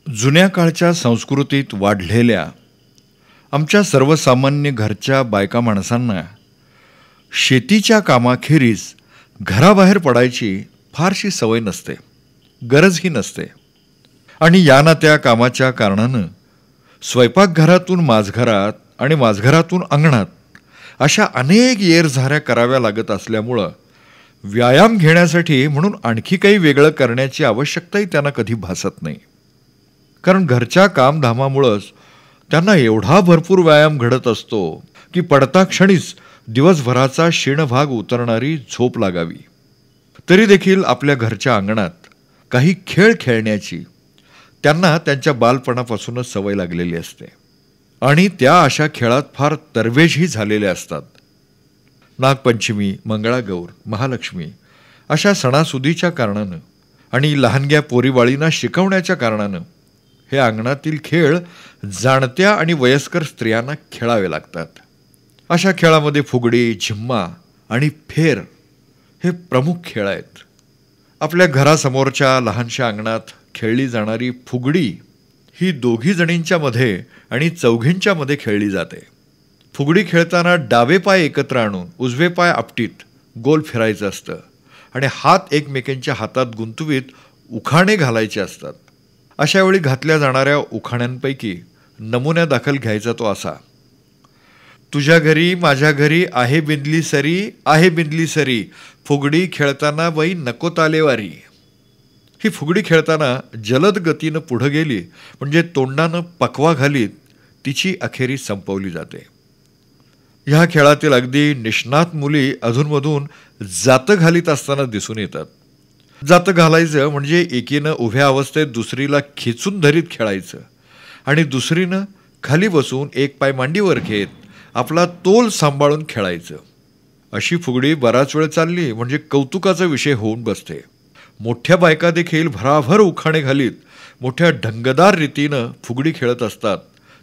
जुन्या काळच्या संस्कृतीत वाढलेल्या आमच्या सर्वसामान्य घरच्या बायका माणसांना शेतीच्या कामाखेरीज घराबाहेर पडायची फारशी सवय नसते, गरजही नसते. आणि या ना त्या कामाच्या कारणानं स्वयंपाकघरातून माझघरात आणि माझघरातून अंगणात अशा अनेक येरझाऱ्या कराव्या लागत असल्यामुळं व्यायाम घेण्यासाठी म्हणून आणखी काही वेगळं करण्याची आवश्यकताही त्यांना कधी भासत नाही. कारण घरच्या कामधामामुळंच त्यांना एवढा भरपूर व्यायाम घडत असतो की पडता क्षणीच दिवसभराचा शीणभाग उतरणारी झोप लागावी. तरी देखील आपल्या घरच्या अंगणात काही खेळ खेळण्याची त्यांना त्यांच्या बालपणापासूनच सवय लागलेली असते आणि त्या अशा खेळात फार तरवेजही झालेल्या असतात. नागपंचमी, मंगळागौर, महालक्ष्मी अशा सणासुदीच्या कारणानं आणि लहानग्या पोरीबाळींना शिकवण्याच्या कारणानं हे अंगणातील खेळ जाणत्या आणि वयस्कर स्त्रियांना खेळावे लागतात. अशा खेळामध्ये फुगडी, झिम्मा आणि फेर हे प्रमुख खेळ आहेत. आपल्या घरासमोरच्या लहानशा अंगणात खेळली जाणारी फुगडी ही दोघी जणींच्या मध्ये आणि चौघींच्या मध्ये खेळली जाते. फुगडी खेळताना डावे पाय एकत्र आणून उजवे पाय आपटीत गोल फिरायचं असतं आणि हात एकमेकांच्या हातात गुंतवीत उखाणे घालायचे असतात. अशा वेळी घातल्या जाणाऱ्या उखाण्यांपैकी नमुन्यादाखल घ्यायचा तो असा: तुझ्या घरी माझ्या घरी आहे बिंदली सरी, आहे बिंदली सरी, फुगडी खेळताना बाई नको तालेवारी. ही फुगडी खेळताना जलद गतीनं पुढं गेली म्हणजे तोंडानं पकवा घालीत तिची अखेरी संपवली जाते. ह्या खेळातील अगदी निष्णात मुली अधूनमधून जातं घालीत असताना दिसून येतात. जातं घालायचं म्हणजे एकीनं उभ्या अवस्थेत दुसरीला खेचून धरीत खेळायचं आणि दुसरीनं खाली बसून एक पाय मांडीवर घेत आपला तोल सांभाळून खेळायचं. अशी फुगडी बराच वेळ चालली म्हणजे कौतुकाचा विषय होऊन बसते. मोठ्या बायका देखील भराभर उखाणे घालीत मोठ्या ढंगदार रीतीनं फुगडी खेळत असतात.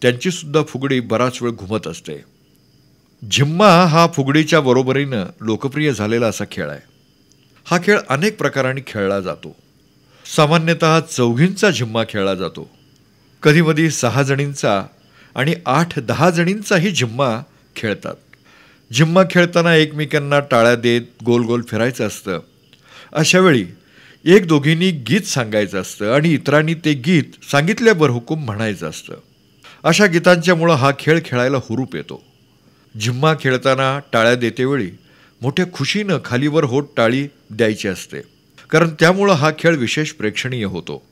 त्यांची सुद्धा फुगडी बराच वेळ घुमत असते. झिम्मा हा फुगडीच्या बरोबरीनं लोकप्रिय झालेला असा खेळ आहे. हा खेळ अनेक प्रकारांनी खेळला जातो. सामान्यतः चौघींचा झिम्मा खेळला जातो. कधीमधी 6 जणींचा आणि 8-10 जणींचाही झिम्मा खेळतात. झिम्मा खेळताना एकमेकांना टाळ्या देत गोल गोल फिरायचं असतं. अशावेळी एक दोघींनी गीत सांगायचं असतं आणि इतरांनी ते गीत सांगितल्यावर हुकूम म्हणायचं असतं. अशा गीतांच्यामुळं हा खेळ खेळायला हुरूप येतो. झिम्मा खेळताना टाळ्या देतेवेळी मोठ्या खुशीनं खालीवर होत टाळी द्यायची असते, कारण त्यामुळं हा खेळ विशेष प्रेक्षणीय होतो.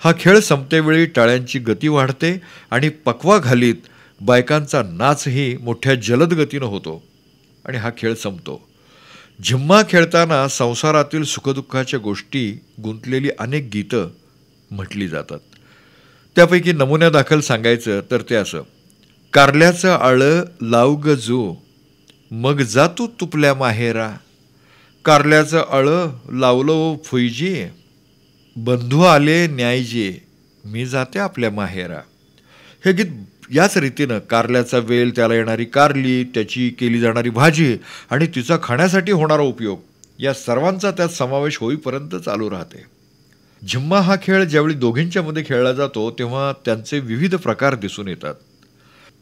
हा खेळ संपतेवेळी टाळ्यांची गती वाढते आणि पकवा घालीत बायकांचा नाचही मोठ्या जलद गतीनं होतो आणि हा खेळ संपतो. झिम्मा खेळताना संसारातील सुखदुःखाच्या गोष्टी गुंतलेली अनेक गीतं म्हटली जातात. त्यापैकी नमुन्यादाखल सांगायचं तर ते असं: कारल्याचं आळं लाव ग जो, मग जा तू तुपल्या माहेरा. कारल्याचं आळं लावलं फुईजी, बंधू आले न्यायजे, मी जाते आपल्या माहेरा. हे गीत याच रीतीनं कारल्याचा वेल, त्याला येणारी कारली, त्याची केली जाणारी भाजी आणि तिचा खाण्यासाठी होणारा उपयोग या सर्वांचा त्यात समावेश होईपर्यंत चालू राहते. झिम्मा हा खेळ ज्यावेळी दोघींच्या मध्ये खेळला जातो तेव्हा त्यांचे विविध प्रकार दिसून येतात.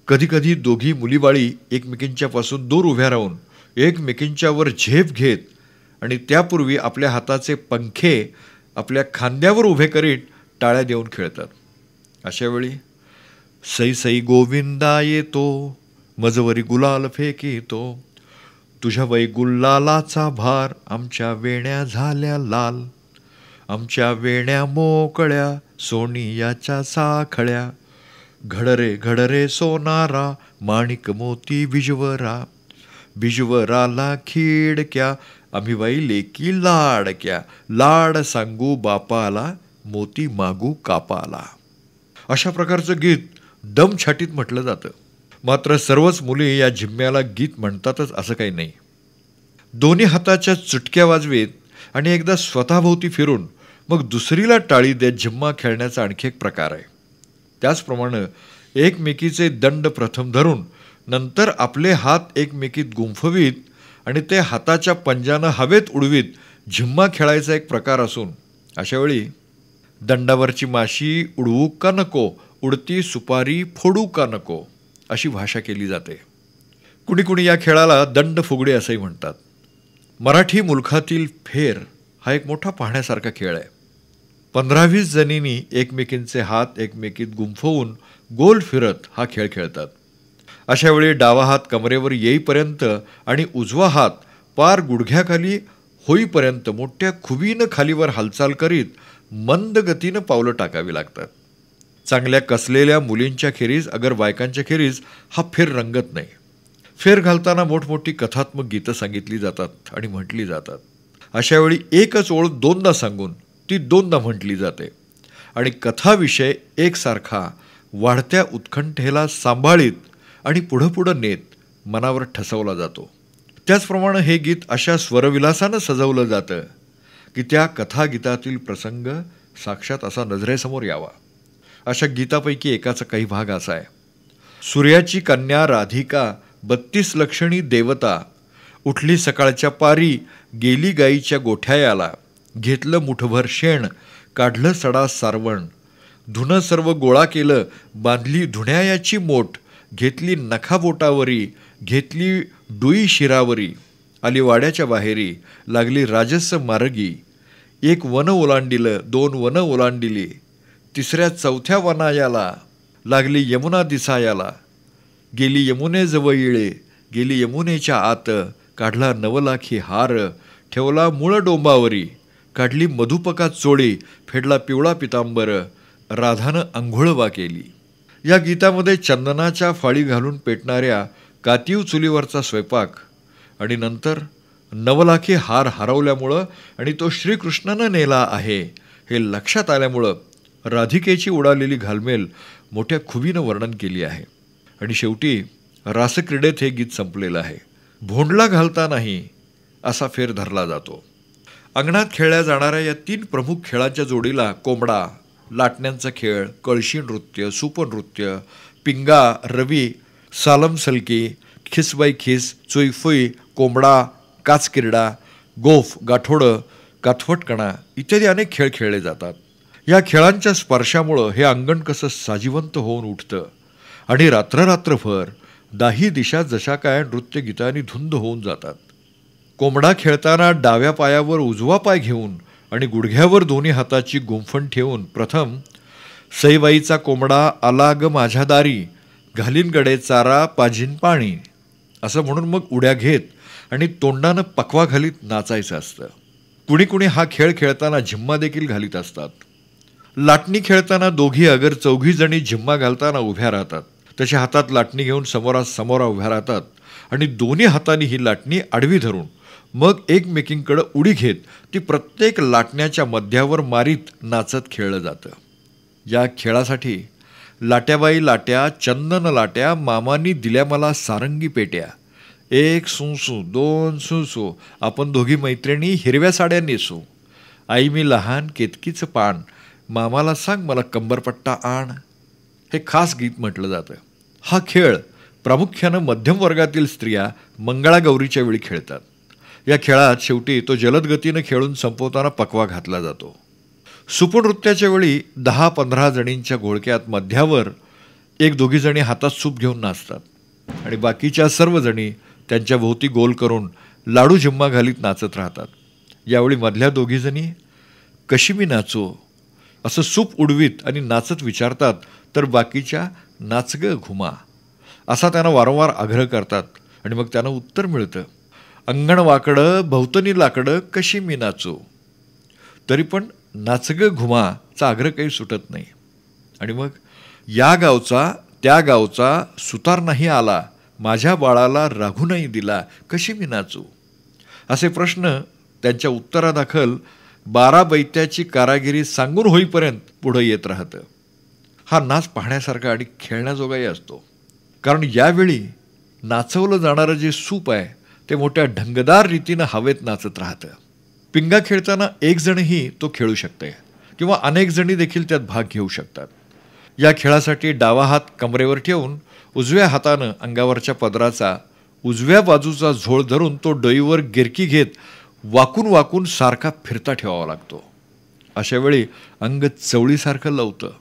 कधीकधी दोघी मुलीबाळी एकमेकींच्यापासून दूर उभ्या राहून एकमेकींच्यावर झेप घेत आणि त्यापूर्वी आपल्या हाताचे पंखे आपल्या खांद्यावर उभे करीत टाळ्या देऊन खेळतात. अशावेळी सई सई गोविंदा येतो, मजवरी गुलाल फेकितो, तुझ्या वै गुल्लालाचा भार, आमच्या वेण्या झाल्या लाल, आमच्या वेण्या मोकळ्या सोनियाच्या साखळ्या, घडरे घडरे सोनारा माणिक मोती बिजवरा, बिजवराला खिडक्या, आम्ही बाई लेकी लाडक्या, लाड सांगू बापाला, मोती मागू कापाला. अशा प्रकारचं गीत दमछाटीत म्हटलं जातं. मात्र सर्वच मुली या झिम्म्याला गीत म्हणतातच असं काही नाही. दोन्ही हाताच्या चुटक्या वाजवीत आणि एकदा स्वतःभोवती फिरून मग दुसरीला टाळी देत झिम्मा खेळण्याचा आणखी एक प्रकार आहे. त्याचप्रमाणे एकमेकीचे दंड प्रथम धरून नंतर आपले हात एकमेकीत गुंफवीत आणि ते हाताच्या पंजानं हवेत उडवीत झिम्मा खेळायचा एक प्रकार असून अशावेळी दंडावरची माशी उडवू का नको, उडती सुपारी फोडू का नको, अशी भाषा केली जाते. कुणी कुणी या खेळाला दंड फुगडी असंही म्हणतात. मराठी मुलखातील फेर हा एक मोठा पाहण्यासारखा खेळ आहे. 15-20 जणींनी एकमेकींचे हात एकमेकीत गुंफवून गोल फिरत हा खेळ खेळतात. अशा वेळी डावा हात कमरेवर येईपर्यंत आणि उजवा हात पार गुडघ्याखाली होईपर्यंत मोठ्या खुबीनं खालीवर हालचाल करीत मंद गतीनं पावलं टाकावी लागतात. चांगल्या कसलेल्या मुलींच्या खेरीज अगर बायकांच्या खेरीज हा फेर रंगत नाही. फेर घालताना मोठमोठी कथात्मक गीतं सांगितली जातात आणि म्हटली जातात. अशा वेळी एकच ओळ दोनदा सांगून ती दोनदा म्हटली जाते आणि कथाविषय एकसारखा वाढत्या उत्कंठेला सांभाळीत आणि पुढं पुढं नेत मनावर ठसवला जातो. त्याचप्रमाणे हे गीत अशा स्वरविलासानं सजवलं जातं की त्या कथागीतातील प्रसंग साक्षात असा नजरेसमोर यावा. अशा गीतापैकी एकाचा काही भाग असा आहे. सूर्याची कन्या राधिका 32 लक्षणी देवता, उठली सकाळच्या पारी, गेली गाईच्या गोठ्यायाला, घेतलं मुठभर शेण, काढलं सडा सारवण, धुणं सर्व गोळा केलं, बांधली धुण्यायाची मोठ, घेतली नखाबोटावरी, घेतली डुई शिरावरी, आली वाड्याच्या बाहेरी, लागली राजस मार्गी, एक वन ओलांडिलं, 2 वन ओलांडिली, तिसऱ्या चौथ्या वनायाला, लागली यमुना दिसायाला, गेली यमुनेजवळिळे, गेली यमुनेच्या आत, काढला नवलाखी हार, ठेवला मूळ डोंबावरी, काढली मधुपका चोळी, फेडला पिवळा पितांबर, राधानं आंघोळवा केली. या गीतामध्ये चंदनाच्या फाळी घालून पेटणाऱ्या कातीव चुलीवरचा स्वयंपाक आणि नंतर नवलाखी हार हरवल्यामुळं आणि तो श्रीकृष्णानं नेला आहे हे लक्षात आल्यामुळं राधिकेची उडालेली घालमेल मोठ्या खुबीनं वर्णन केली आहे. आणि शेवटी रासक्रीडेत हे गीत संपलेलं आहे. भोंडला घालतानाही असा फेर धरला जातो. अंगणात खेळल्या जाणाऱ्या या 3 प्रमुख खेळांच्या जोडीला कोंबडा, लाटण्यांचा खेळ, कळशी नृत्य, सूपनृत्य, पिंगा, रवी, सालम सलकी, खिसबाई खिस, चुईफुई, कोंबडा, काचकिरडा, गोफ, गाठोडं, काथवटकणा इत्यादी अनेक खेळ खेळले जातात. या खेळांच्या स्पर्शामुळं हे अंगण कसं साजिवंत होऊन उठतं आणि रात्ररात्रभर दाही दिशा जशा काय नृत्यगीतांनी धुंद होऊन जातात. कोंबडा खेळताना डाव्या पायावर उजवा पाय घेऊन आणि गुडघ्यावर दोन्ही हाताची गुंफण ठेवून प्रथम सईबाईचा कोंबडा आला ग माझ्या दारी, घालीन गडे चारा पाजीन पाणी असं म्हणून मग उड्या घेत आणि तोंडानं पकवा घालीत नाचायचं असतं. कुणी कुणी हा खेळ खेळताना झिम्मा देखील घालीत असतात. लाटणी खेळताना दोघी अगर 4 जणी झिम्मा घालताना उभ्या राहतात. तशा हातात लाटणी घेऊन समोरासमोरा उभ्या राहतात आणि दोन्ही हातांनी ही लाटणी आडवी धरून मग एकमेकींकडे उडी घेत ती प्रत्येक लाटण्याच्या मध्यावर मारीत नाचत खेळलं जातं. या खेळासाठी लाट्याबाई लाट्या, चंदन लाट्या, मामांनी दिल्या मला सारंगी पेट्या, 1 सुसू 2 सुसू, आपण दोघी मैत्रिणी हिरव्या साड्या नेसू, आई मी लहान केतकीचं पान, मामाला सांग मला कंबरपट्टा आण, हे खास गीत म्हटलं जातं. हा खेळ प्रामुख्यानं मध्यम वर्गातील स्त्रिया मंगळागौरीच्या वेळी खेळतात. या खेळात शेवटी तो जलद गतीनं खेळून संपवताना पकवा घातला जातो. सूपनृत्याच्या वेळी 10-15 जणींच्या घोळक्यात मध्यावर 1-2 जणी हातात सूप घेऊन नाचतात आणि बाकीच्या सर्व जणी त्यांच्या भोवती गोल करून लाडू झिम्मा घालीत नाचत राहतात. यावेळी मधल्या 2 जणी कशी मी नाचू असं सूप उडवीत आणि नाचत विचारतात, तर बाकीच्या नाच ग घुमा असा त्यांना वारंवार आग्रह करतात आणि मग त्यांना उत्तर मिळतं, अंगण वाकडं भवतनी लाकडं कशी मी नाचू. तरी पण नाच ग घुमाचा आग्रह काही सुटत नाही. आणि मग या गावचा त्या गावचा सुतार नाही आला, माझ्या बाळाला राघू नाही दिला, कशी मी नाचू असे प्रश्न त्यांच्या उत्तरादाखल 12 बैत्याची कारागिरी सांगून होईपर्यंत पुढं येत राहतं. हा नाच पाहण्यासारखा आणि खेळण्याजोगाही असतो. कारण यावेळी नाचवलं जाणारं जे सूप आहे ते मोठ्या ढंगदार रीतीनं हवेत नाचत राहतं. पिंगा खेळताना 1 जणही तो खेळू शकते किंवा अनेक जणी देखील त्यात भाग घेऊ शकतात. या खेळासाठी डावा हात कमरेवर ठेवून उजव्या हातानं अंगावरच्या पदराचा उजव्या बाजूचा झोळ धरून तो डोईवर गिरकी घेत वाकून वाकून सारखा फिरता ठेवावा लागतो. अशा वेळी अंग चवळीसारखं लवतं.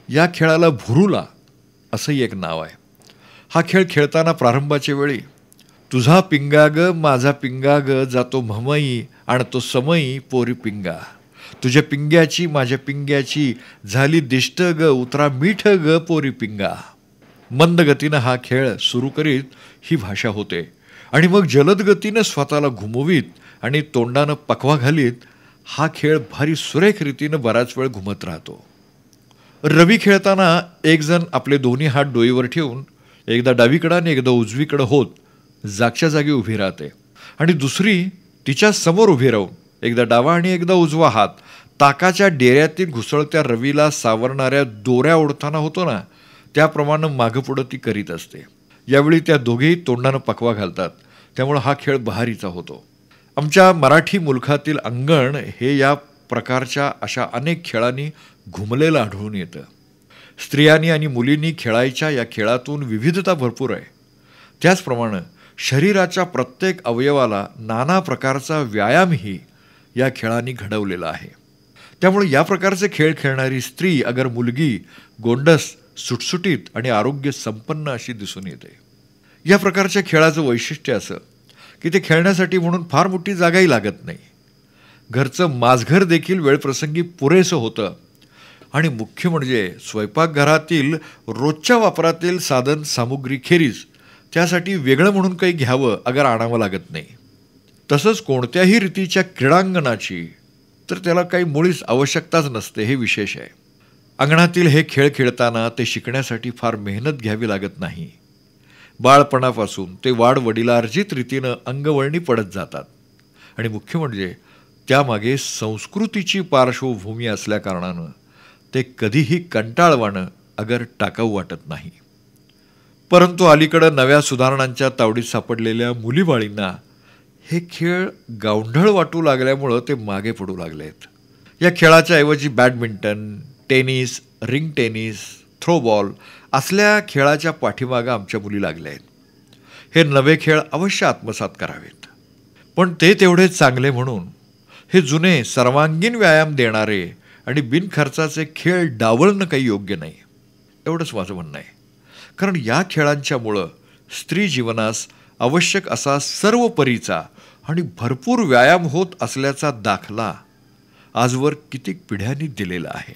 या खेळाला भुरुला असंही एक नाव आहे. हा खेळ खेळताना प्रारंभाच्या वेळी तुझा पिंगा ग माझा पिंगा ग जातो म्हमई आणतो समई पोरी पिंगा, तुझ्या पिंग्याची माझ्या पिंग्याची झाली दिष्ट ग उतरा मीठ ग पोरी पिंगा. मंद गतीनं हा खेळ सुरू करीत ही भाषा होते आणि मग जलद गतीनं स्वतःला घुमवीत आणि तोंडानं पकवा घालीत हा खेळ भारी सुरेख रीतीनं बराच वेळ घुमत राहतो. रवी खेळताना एक जण आपले दोन्ही हात डोईवर ठेवून एकदा डावीकडं आणि एकदा उजवीकडं होत जागच्या जागी उभी राहते आणि दुसरी तिच्या समोर उभी राहून एकदा डावा आणि एकदा उजवा हात ताकाच्या डेऱ्यातील घुसळत्या रवीला सावरणाऱ्या दोऱ्या ओढताना होतो ना, त्याप्रमाणे मागं पुढं ती करीत असते. यावेळी त्या दोघेही तोंडानं पकवा घालतात, त्यामुळे हा खेळ बहारीचा होतो. आमच्या मराठी मुलखातील अंगण हे या प्रकारच्या अशा अनेक खेळांनी घुमलेलं आढळून येतं. स्त्रियांनी आणि मुलींनी खेळायच्या या खेळातून विविधता भरपूर आहे. त्याचप्रमाणे शरीराच्या प्रत्येक अवयवाला नाना प्रकारचा व्यायामही या खेळांनी घडवलेला आहे. त्यामुळे या प्रकारचे खेळ खेळणारी स्त्री अगर मुलगी गोंडस, सुटसुटीत आणि आरोग्य संपन्न अशी दिसून येते. या प्रकारच्या खेळाचं वैशिष्ट्य असं की ते खेळण्यासाठी म्हणून फार मोठी जागाही लागत नाही. घरचं माझघर देखील वेळप्रसंगी पुरेसं होतं आणि मुख्य म्हणजे स्वयंपाकघरातील रोजच्या वापरातील साधन सामुग्री खेरीज त्यासाठी वेगळं म्हणून काही घ्यावं अगर आणावं लागत नाही. तसंच कोणत्याही रीतीच्या क्रीडांगणाची तर त्याला काही मुळीच आवश्यकताच नसते, हे विशेष आहे. अंगणातील हे खेळ खेळताना ते शिकण्यासाठी फार मेहनत घ्यावी लागत नाही. बाळपणापासून ते वाडवडिलार्जित रीतीनं अंगवळणी पडत जातात आणि मुख्य म्हणजे त्यामागे संस्कृतीची पार्श्वभूमी असल्याकारणानं ते कधीही कंटाळवाणं अगर टाकाऊ वाटत नाही. परंतु अलीकडं नव्या सुधारणांच्या तावडीत सापडलेल्या मुलीबाळींना हे खेळ गावंढळ वाटू लागल्यामुळं ते मागे पडू लागलेत. या खेळाच्या ऐवजी badminton, tennis, ring tennis, throwball असल्या खेळाच्या पाठीमागं आमच्या मुली लागल्या आहेत. हे नवे खेळ अवश्य आत्मसात करावेत, पण ते तेवढे चांगले म्हणून हे जुने सर्वांगीण व्यायाम देणारे आणि बिनखर्चाचे खेळ डावलणं काही योग्य नाही, एवढंच माझं म्हणणं आहे. कारण या खेळांच्यामुळं स्त्री जीवनास आवश्यक असा सर्व परीचा आणि भरपूर व्यायाम होत असल्याचा दाखला आजवर कितीक पिढ्यांनी दिलेला आहे.